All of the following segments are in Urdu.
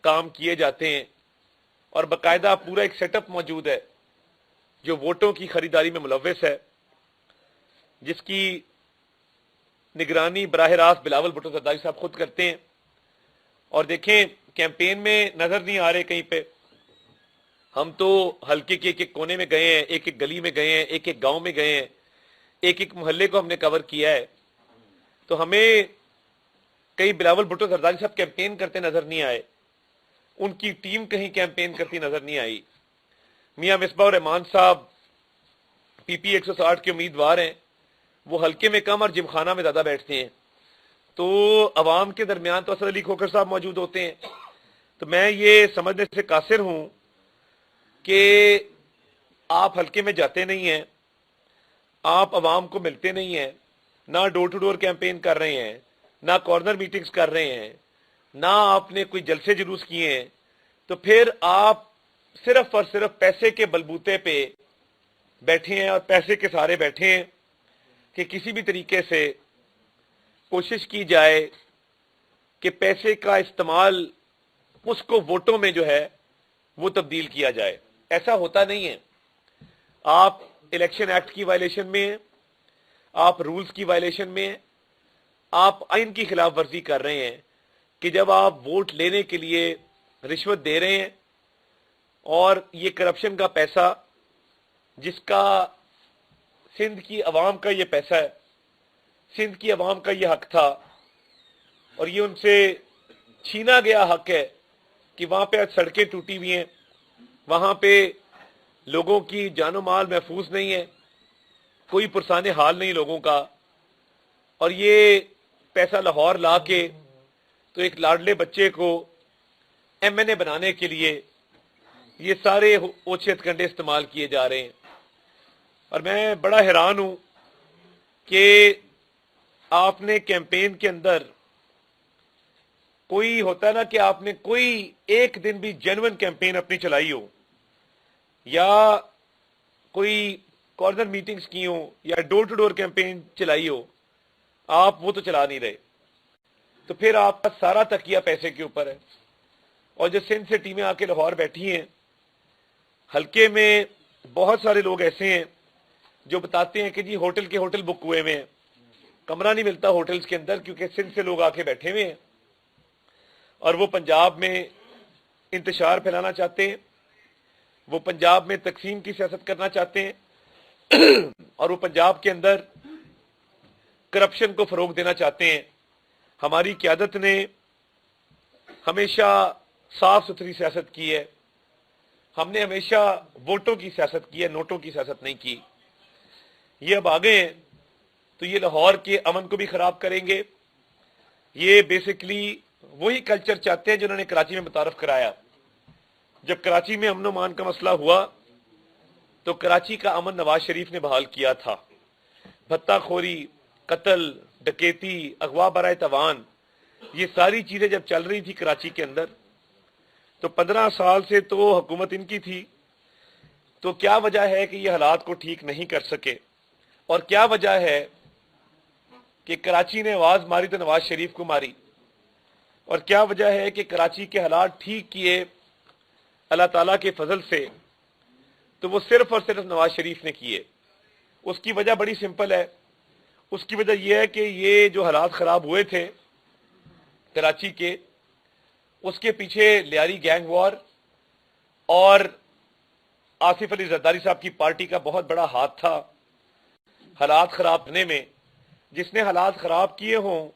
کام کیے جاتے ہیں اور باقاعدہ پورا ایک سیٹ اپ موجود ہے جو ووٹوں کی خریداری میں ملوث ہے، جس کی نگرانی براہ راست بلاول بھٹو زرداری صاحب خود کرتے ہیں۔ اور دیکھیں کیمپین میں نظر نہیں آ رہے کہیں پہ، ہم تو حلقے کے ایک ایک کونے میں گئے ہیں، ایک ایک گلی میں گئے ہیں، ایک ایک گاؤں میں گئے ہیں، ایک ایک محلے کو ہم نے کور کیا ہے، تو ہمیں کہیں بلاول بھٹو زرداری صاحب کیمپین کرتے نظر نہیں آئے، ان کی ٹیم کہیں کیمپین کرتی نظر نہیں آئی۔ میاں مصباح الرحمان صاحب پی پی 160 کے امیدوار ہیں، وہ حلقے میں کم اور جم خانہ میں زیادہ بیٹھتے ہیں، تو عوام کے درمیان تو اسد علی کھوکھر صاحب موجود ہوتے ہیں۔ تو میں یہ سمجھنے سے قاصر ہوں کہ آپ حلقے میں جاتے نہیں ہیں، آپ عوام کو ملتے نہیں ہیں، نہ ڈور ٹو ڈور کیمپین کر رہے ہیں، نہ کارنر میٹنگز کر رہے ہیں، نہ آپ نے کوئی جلسے جلوس کیے ہیں، تو پھر آپ صرف اور صرف پیسے کے بلبوتے پہ بیٹھے ہیں اور پیسے کے سہارے بیٹھے ہیں کہ کسی بھی طریقے سے کوشش کی جائے کہ پیسے کا استعمال اس کو ووٹوں میں جو ہے وہ تبدیل کیا جائے۔ ایسا ہوتا نہیں ہے۔ آپ الیکشن ایکٹ کی وائلیشن میں ہیں، آپ رولز کی وائلیشن میں ہیں، آپ آئین کی خلاف ورزی کر رہے ہیں کہ جب آپ ووٹ لینے کے لیے رشوت دے رہے ہیں، اور یہ کرپشن کا پیسہ جس کا سندھ کی عوام کا یہ پیسہ ہے، سندھ کی عوام کا یہ حق تھا، اور یہ ان سے چھینا گیا حق ہے کہ وہاں پہ آج سڑکیں ٹوٹی ہوئی ہیں، وہاں پہ لوگوں کی جان و مال محفوظ نہیں ہے، کوئی پرسان حال نہیں لوگوں کا، اور یہ پیسہ لاہور لا کے تو ایک لاڈلے بچے کو ایم این اے بنانے کے لیے یہ سارے اوچھت کنڈے استعمال کیے جا رہے ہیں۔ اور میں بڑا حیران ہوں کہ آپ نے کیمپین کے اندر کوئی ہوتا ہے نا کہ آپ نے کوئی ایک دن بھی جینوئن کیمپین اپنی چلائی ہو، یا کوئی کارنر میٹنگز کی ہوں، یا ڈور ٹو ڈور کیمپین چلائی ہو، آپ وہ تو چلا نہیں رہے، تو پھر آپ کا سارا تکیہ پیسے کے اوپر ہے۔ اور جو سندھ سے ٹیمیں آ کے لاہور بیٹھی ہیں، حلقے میں بہت سارے لوگ ایسے ہیں جو بتاتے ہیں کہ جی ہوٹل کے ہوٹل بک ہوئے ہوئے ہیں، کمرہ نہیں ملتا ہوٹلز کے اندر کیونکہ سندھ سے لوگ آ کے بیٹھے ہوئے ہیں، اور وہ پنجاب میں انتشار پھیلانا چاہتے ہیں، وہ پنجاب میں تقسیم کی سیاست کرنا چاہتے ہیں، اور وہ پنجاب کے اندر کرپشن کو فروغ دینا چاہتے ہیں۔ ہماری قیادت نے ہمیشہ صاف ستھری سیاست کی ہے، ہم نے ہمیشہ ووٹوں کی سیاست کی ہے، نوٹوں کی سیاست نہیں کی۔ یہ اب آگے ہیں تو یہ لاہور کے امن کو بھی خراب کریں گے۔ یہ بیسیکلی وہی کلچر چاہتے ہیں جو انہوں نے کراچی میں متعارف کرایا۔ جب کراچی میں امن و امان کا مسئلہ ہوا تو کراچی کا امن نواز شریف نے بحال کیا تھا۔ بھتہ خوری، قتل، ڈکیتی، اغوا برائے تاوان، یہ ساری چیزیں جب چل رہی تھی کراچی کے اندر، تو 15 سال سے تو حکومت ان کی تھی، تو کیا وجہ ہے کہ یہ حالات کو ٹھیک نہیں کر سکے؟ اور کیا وجہ ہے کہ کراچی نے آواز ماری تو نواز شریف کو ماری؟ اور کیا وجہ ہے کہ کراچی کے حالات ٹھیک کیے اللہ تعالیٰ کے فضل سے تو وہ صرف اور صرف نواز شریف نے کیے؟ اس کی وجہ بڑی سمپل ہے۔ اس کی وجہ یہ ہے کہ یہ جو حالات خراب ہوئے تھے کراچی کے، اس کے پیچھے لیاری گینگ وار اور آصف علی زرداری صاحب کی پارٹی کا بہت بڑا ہاتھ تھا حالات خراب کرنے میں۔ جس نے حالات خراب کیے ہوں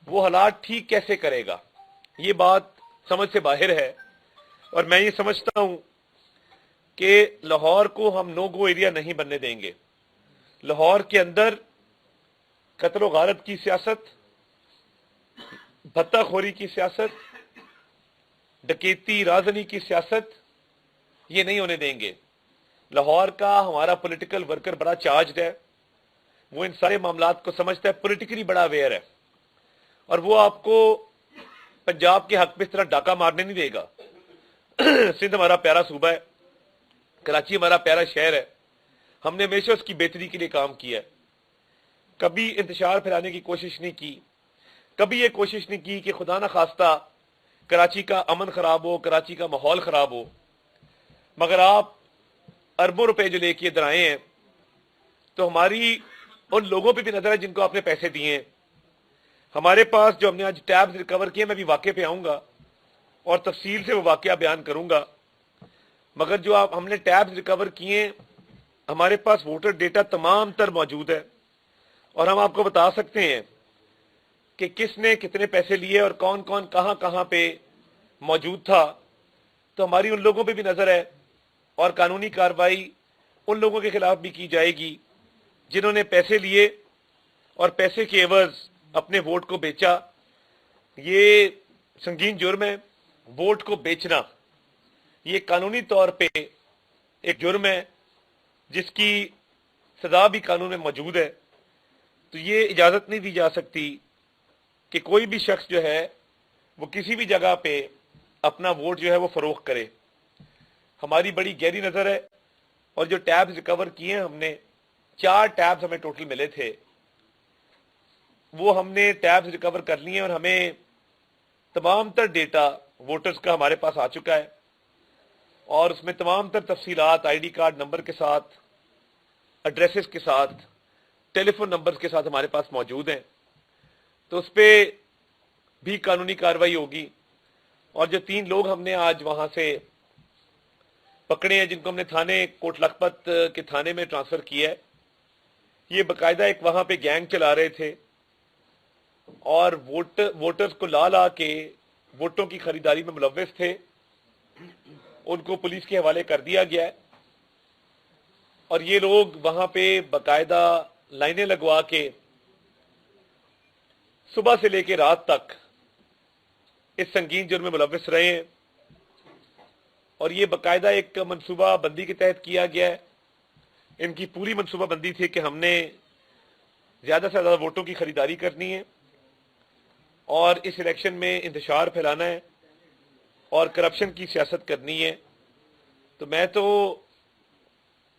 وہ حالات ٹھیک کیسے کرے گا؟ یہ بات سمجھ سے باہر ہے۔ اور میں یہ سمجھتا ہوں کہ لاہور کو ہم نو گو ایریا نہیں بننے دیں گے۔ لاہور کے اندر قتل و غارت کی سیاست، بھتہ خوری کی سیاست، ڈکیتی رازنی کی سیاست، یہ نہیں ہونے دیں گے۔ لاہور کا ہمارا پولیٹیکل ورکر بڑا چارجڈ ہے، وہ ان سارے معاملات کو سمجھتا ہے، پولیٹیکلی بڑا اویئر ہے، اور وہ آپ کو پنجاب کے حق پہ اس طرح ڈاکہ مارنے نہیں دے گا۔ سندھ ہمارا پیارا صوبہ ہے، کراچی ہمارا پیارا شہر ہے، ہم نے ہمیشہ اس کی بہتری کے لیے کام کیا ہے، کبھی انتشار پھیلانے کی کوشش نہیں کی، کبھی یہ کوشش نہیں کی کہ خدا نہ خواستہ کراچی کا امن خراب ہو، کراچی کا ماحول خراب ہو، مگر آپ اربوں روپے جو لے کے ادھر آئے ہیں تو ہماری ان لوگوں پہ بھی نظر ہے جن کو آپ نے پیسے دیے ہیں. ہمارے پاس جو ہم نے آج ٹیبز ریکور کیے، میں بھی واقعے پہ آؤں گا اور تفصیل سے وہ واقعہ بیان کروں گا، مگر جو ہم نے ٹیبز ریکور کیے، ہمارے پاس ووٹر ڈیٹا تمام تر موجود ہے اور ہم آپ کو بتا سکتے ہیں کہ کس نے کتنے پیسے لیے اور کون کون کہاں کہاں پہ موجود تھا. تو ہماری ان لوگوں پہ بھی نظر ہے اور قانونی کارروائی ان لوگوں کے خلاف بھی کی جائے گی جنہوں نے پیسے لیے اور پیسے کے عوض اپنے ووٹ کو بیچا. یہ سنگین جرم ہے، ووٹ کو بیچنا. یہ قانونی طور پہ ایک جرم ہے جس کی سزا بھی قانون میں موجود ہے. تو یہ اجازت نہیں دی جا سکتی کہ کوئی بھی شخص جو ہے وہ کسی بھی جگہ پہ اپنا ووٹ جو ہے وہ فروخت کرے. ہماری بڑی گہری نظر ہے اور جو ٹیبز ریکور کیے ہیں ہم نے، 4 ٹیبز ہمیں ٹوٹل ملے تھے، وہ ہم نے ٹیبز ریکور کر لیے اور ہمیں تمام تر ڈیٹا ووٹرز کا ہمارے پاس آ چکا ہے اور اس میں تمام تر تفصیلات آئی ڈی کارڈ نمبر کے ساتھ، ایڈریسز کے ساتھ، ٹیلی فون نمبرز کے ساتھ ہمارے پاس موجود ہیں. تو اس پہ بھی قانونی کارروائی ہوگی. اور جو 3 لوگ ہم نے آج وہاں سے پکڑے ہیں، جن کو ہم نے تھانے کوٹ لکھپت کے تھانے میں ٹرانسفر کیا ہے، یہ باقاعدہ ایک وہاں پہ گینگ چلا رہے تھے اور ووٹرز کو لا لا کے ووٹوں کی خریداری میں ملوث تھے. ان کو پولیس کے حوالے کر دیا گیا ہے اور یہ لوگ وہاں پہ باقاعدہ لائنیں لگوا کے صبح سے لے کے رات تک اس سنگین جرم میں ملوث رہے ہیں اور یہ باقاعدہ ایک منصوبہ بندی کے تحت کیا گیا ہے. ان کی پوری منصوبہ بندی تھی کہ ہم نے زیادہ سے زیادہ ووٹوں کی خریداری کرنی ہے اور اس الیکشن میں انتشار پھیلانا ہے اور کرپشن کی سیاست کرنی ہے. تو میں تو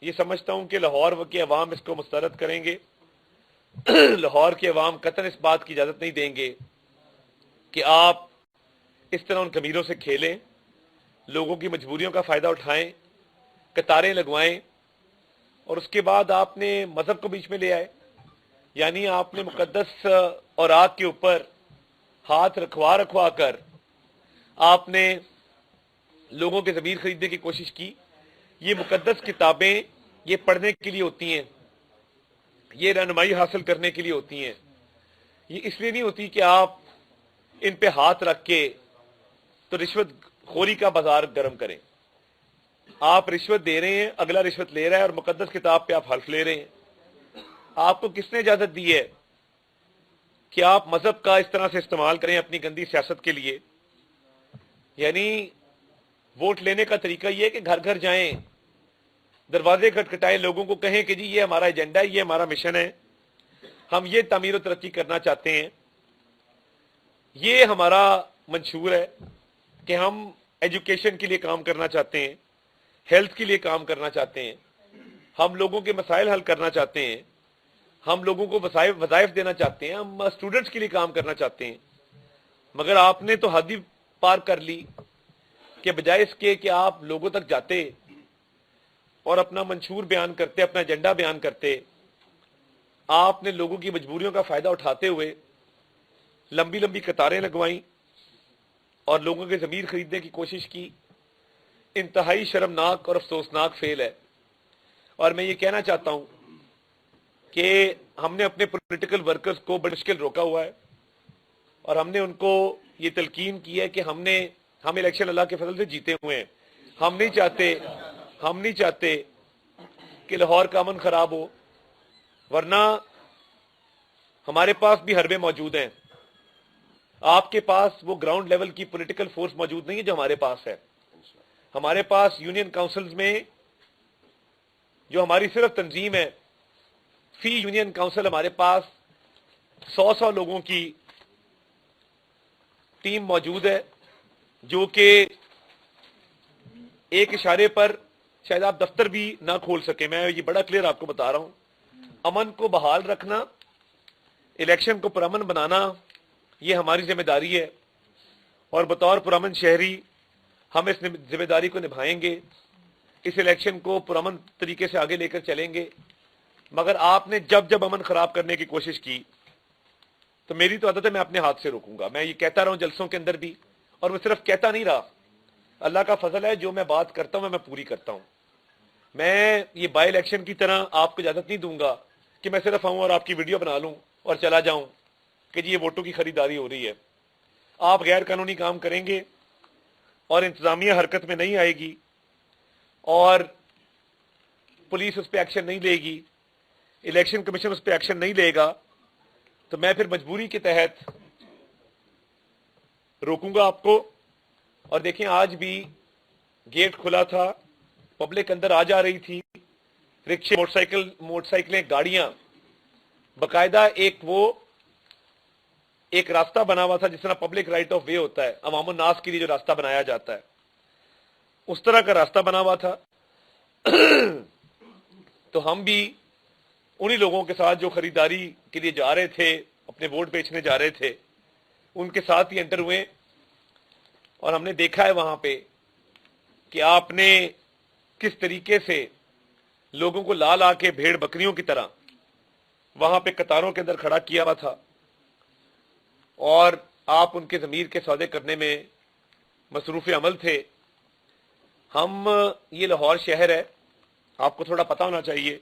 یہ سمجھتا ہوں کہ لاہور کے عوام اس کو مسترد کریں گے. لاہور کے عوام قطعاً اس بات کی اجازت نہیں دیں گے کہ آپ اس طرح ان خمیروں سے کھیلیں، لوگوں کی مجبوریوں کا فائدہ اٹھائیں، قطاریں لگوائیں اور اس کے بعد آپ نے مذہب کو بیچ میں لے آئے. یعنی آپ نے مقدس اوراق کے اوپر ہاتھ رکھوا کر آپ نے لوگوں کے ضمیر خریدنے کی کوشش کی. یہ مقدس کتابیں یہ پڑھنے کے لیے ہوتی ہیں، یہ رہنمائی حاصل کرنے کے لیے ہوتی ہیں. یہ اس لیے نہیں ہوتی کہ آپ ان پہ ہاتھ رکھ کے تو رشوت خوری کا بازار گرم کریں. آپ رشوت دے رہے ہیں، اگلا رشوت لے رہا ہے اور مقدس کتاب پہ آپ حلف لے رہے ہیں. آپ کو کس نے اجازت دی ہے کہ آپ مذہب کا اس طرح سے استعمال کریں اپنی گندی سیاست کے لیے؟ یعنی ووٹ لینے کا طریقہ یہ ہے کہ گھر گھر جائیں، دروازے کھٹکھٹائیں، لوگوں کو کہیں کہ جی یہ ہمارا ایجنڈا ہے، یہ ہمارا مشن ہے، ہم یہ تعمیر و ترقی کرنا چاہتے ہیں، یہ ہمارا منشور ہے کہ ہم ایجوکیشن کے لیے کام کرنا چاہتے ہیں، ہیلتھ کے لیے کام کرنا چاہتے ہیں، ہم لوگوں کے مسائل حل کرنا چاہتے ہیں، ہم لوگوں کو وظائف دینا چاہتے ہیں، ہم اسٹوڈنٹس کے لیے کام کرنا چاہتے ہیں. مگر آپ نے تو حد ہی پار کر لی کہ بجائے اس کے کہ آپ لوگوں تک جاتے اور اپنا منشور بیان کرتے، اپنا ایجنڈا بیان کرتے، آپ نے لوگوں کی مجبوریوں کا فائدہ اٹھاتے ہوئے لمبی لمبی قطاریں لگوائیں اور لوگوں کے ضمیر خریدنے کی کوشش کی. انتہائی شرمناک اور افسوسناک فعل ہے. اور میں یہ کہنا چاہتا ہوں کہ ہم نے اپنے پولیٹیکل ورکرز کو بڑی مشکل روکا ہوا ہے اور ہم نے ان کو یہ تلقین کی ہے کہ ہم الیکشن اللہ کے فضل سے جیتے ہوئے ہیں. ہم نہیں چاہتے کہ لاہور کا امن خراب ہو، ورنہ ہمارے پاس بھی حربے موجود ہیں. آپ کے پاس وہ گراؤنڈ لیول کی پولیٹیکل فورس موجود نہیں ہے جو ہمارے پاس ہے. ہمارے پاس یونین کاؤنسلز میں جو ہماری صرف تنظیم ہے، فی یونین کاؤنسل ہمارے پاس 100 لوگوں کی ٹیم موجود ہے جو کہ ایک اشارے پر شاید آپ دفتر بھی نہ کھول سکیں. میں یہ بڑا کلیئر آپ کو بتا رہا ہوں. امن کو بحال رکھنا، الیکشن کو پرامن بنانا، یہ ہماری ذمہ داری ہے اور بطور پرامن شہری ہم اس ذمہ داری کو نبھائیں گے، اس الیکشن کو پرامن طریقے سے آگے لے کر چلیں گے۔ مگر آپ نے جب امن خراب کرنے کی کوشش کی تو میری تو عادت ہے، میں اپنے ہاتھ سے روکوں گا۔ میں یہ کہتا رہا ہوں جلسوں کے اندر بھی، اور میں صرف کہتا نہیں رہا، اللہ کا فضل ہے، جو میں بات کرتا ہوں میں پوری کرتا ہوں۔ میں یہ بائی الیکشن کی طرح آپ کو اجازت نہیں دوں گا کہ میں صرف آؤں اور آپ کی ویڈیو بنا لوں اور چلا جاؤں کہ جی یہ ووٹوں کی خریداری ہو رہی ہے۔ آپ غیر قانونی کام کریں گے اور انتظامیہ حرکت میں نہیں آئے گی اور پولیس اس پہ ایکشن نہیں لے گی، الیکشن کمیشن اس پہ ایکشن نہیں لے گا، تو میں پھر مجبوری کے تحت روکوں گا آپ کو۔ اور دیکھیں آج بھی گیٹ کھلا تھا، پبلک اندر آ جا رہی تھی، رکشے، موٹر سائیکلیں، گاڑیاں، باقاعدہ ایک راستہ بنا ہوا تھا جس طرح پبلک رائٹ آف وے ہوتا ہے عوام الناس کے لیے جو راستہ بنایا جاتا ہے، اس طرح کا راستہ بنا ہوا تھا۔ تو ہم بھی انہی لوگوں کے ساتھ جو خریداری کے لیے جا رہے تھے، اپنے ووٹ بیچنے جا رہے تھے، ان کے ساتھ ہی انٹر ہوئے، اور ہم نے دیکھا ہے وہاں پہ کہ آپ نے کس طریقے سے لوگوں کو لا لا کے بھیڑ بکریوں کی طرح وہاں پہ قطاروں کے اندر کھڑا کیا ہوا تھا، اور آپ ان کے ضمیر کے سودے کرنے میں مصروف عمل تھے۔ یہ لاہور شہر ہے، آپ کو تھوڑا پتہ ہونا چاہیے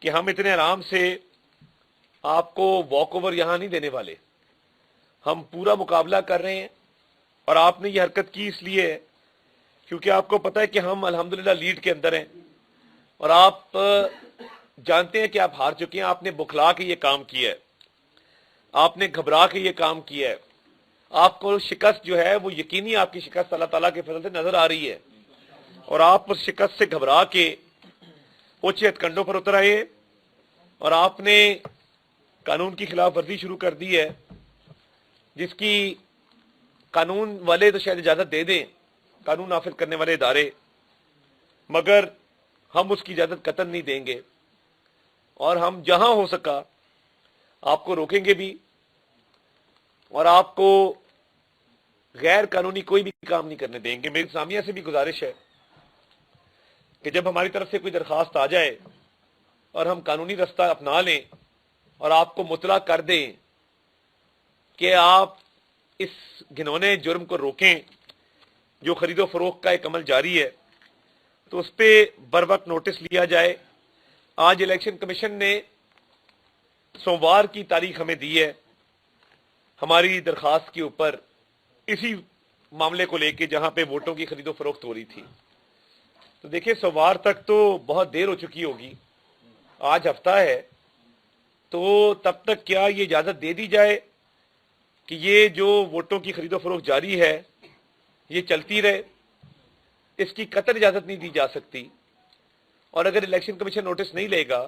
کہ ہم اتنے آرام سے آپ کو واک اوور یہاں نہیں دینے والے، ہم پورا مقابلہ کر رہے ہیں۔ اور آپ نے یہ حرکت کی اس لیے ہے کیونکہ آپ کو پتہ ہے کہ ہم الحمدللہ لیڈ کے اندر ہیں، اور آپ جانتے ہیں کہ آپ ہار چکے ہیں۔ آپ نے بکھلا کے یہ کام کیا ہے، آپ نے گھبرا کے یہ کام کیا ہے، آپ کو شکست جو ہے وہ یقینی آپ کی شکست اللہ تعالیٰ کے فضل سے نظر آ رہی ہے، اور آپ اس شکست سے گھبرا کے اونچے ہتھکنڈوں پر اتر آئے، اور آپ نے قانون کی خلاف ورزی شروع کر دی ہے، جس کی قانون والے تو شاید اجازت دے دیں، قانون نافذ کرنے والے ادارے، مگر ہم اس کی اجازت قطعاً نہیں دیں گے، اور ہم جہاں ہو سکا آپ کو روکیں گے بھی، اور آپ کو غیر قانونی کوئی بھی کام نہیں کرنے دیں گے۔ میری انتظامیہ سے بھی گزارش ہے کہ جب ہماری طرف سے کوئی درخواست آ جائے اور ہم قانونی رستہ اپنا لیں اور آپ کو مطلع کر دیں کہ آپ اس گھنونے جرم کو روکیں جو خرید و فروخت کا ایک عمل جاری ہے، تو اس پہ بر وقت نوٹس لیا جائے۔ آج الیکشن کمیشن نے سوموار کی تاریخ ہمیں دی ہے ہماری درخواست کے اوپر، اسی معاملے کو لے کے جہاں پہ ووٹوں کی خرید و فروخت ہو رہی تھی۔ تو دیکھیں سوموار تک تو بہت دیر ہو چکی ہوگی، آج ہفتہ ہے، تو تب تک کیا یہ اجازت دے دی جائے کہ یہ جو ووٹوں کی خرید و فروخت جاری ہے یہ چلتی رہے؟ اس کی قطعی اجازت نہیں دی جا سکتی، اور اگر الیکشن کمیشن نوٹس نہیں لے گا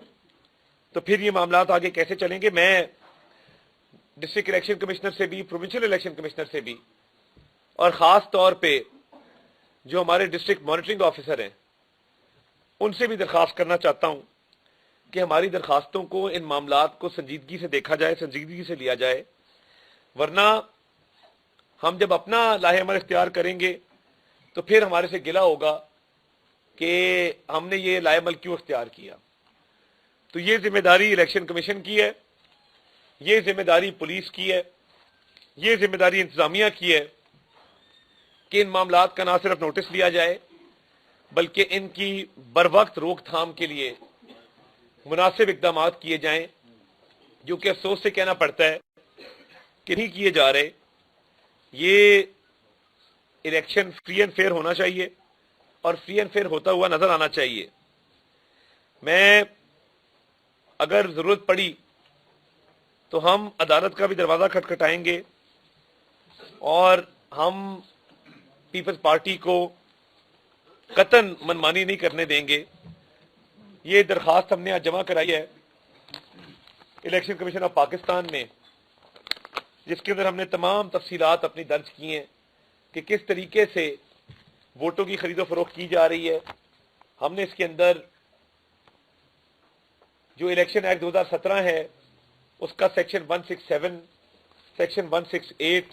تو پھر یہ معاملات آگے کیسے چلیں گے؟ میں ڈسٹرکٹ الیکشن کمشنر سے بھی، پروونشل الیکشن کمشنر سے بھی، اور خاص طور پہ جو ہمارے ڈسٹرکٹ مانیٹرنگ آفیسر ہیں ان سے بھی درخواست کرنا چاہتا ہوں کہ ہماری درخواستوں کو، ان معاملات کو سنجیدگی سے دیکھا جائے، سنجیدگی سے لیا جائے، ورنہ ہم جب اپنا لاہ عمل اختیار کریں گے تو پھر ہمارے سے گلہ ہوگا کہ ہم نے یہ لاہ عمل کیوں اختیار کیا۔ تو یہ ذمہ داری الیکشن کمیشن کی ہے، یہ ذمہ داری پولیس کی ہے، یہ ذمہ داری انتظامیہ کی ہے کہ ان معاملات کا نہ صرف نوٹس لیا جائے بلکہ ان کی بر وقت روک تھام کے لیے مناسب اقدامات کیے جائیں، جو کہ افسوس سے کہنا پڑتا ہے کہ نہیں کیے جا رہے۔ یہ الیکشن فری اینڈ فیئر ہونا چاہیے اور فری اینڈ فیئر ہوتا ہوا نظر آنا چاہیے۔ میں اگر ضرورت پڑی تو ہم عدالت کا بھی دروازہ کھٹکھٹائیں گے، اور ہم پیپلز پارٹی کو قطعاً منمانی نہیں کرنے دیں گے۔ یہ درخواست ہم نے آج جمع کرائی ہے الیکشن کمیشن آف پاکستان میں، جس کے اندر ہم نے تمام تفصیلات اپنی درج کی ہیں کہ کس طریقے سے ووٹوں کی خرید و فروخت کی جا رہی ہے۔ ہم نے اس کے اندر جو الیکشن ایکٹ 2017 ہے اس کا سیکشن 167، سیکشن 168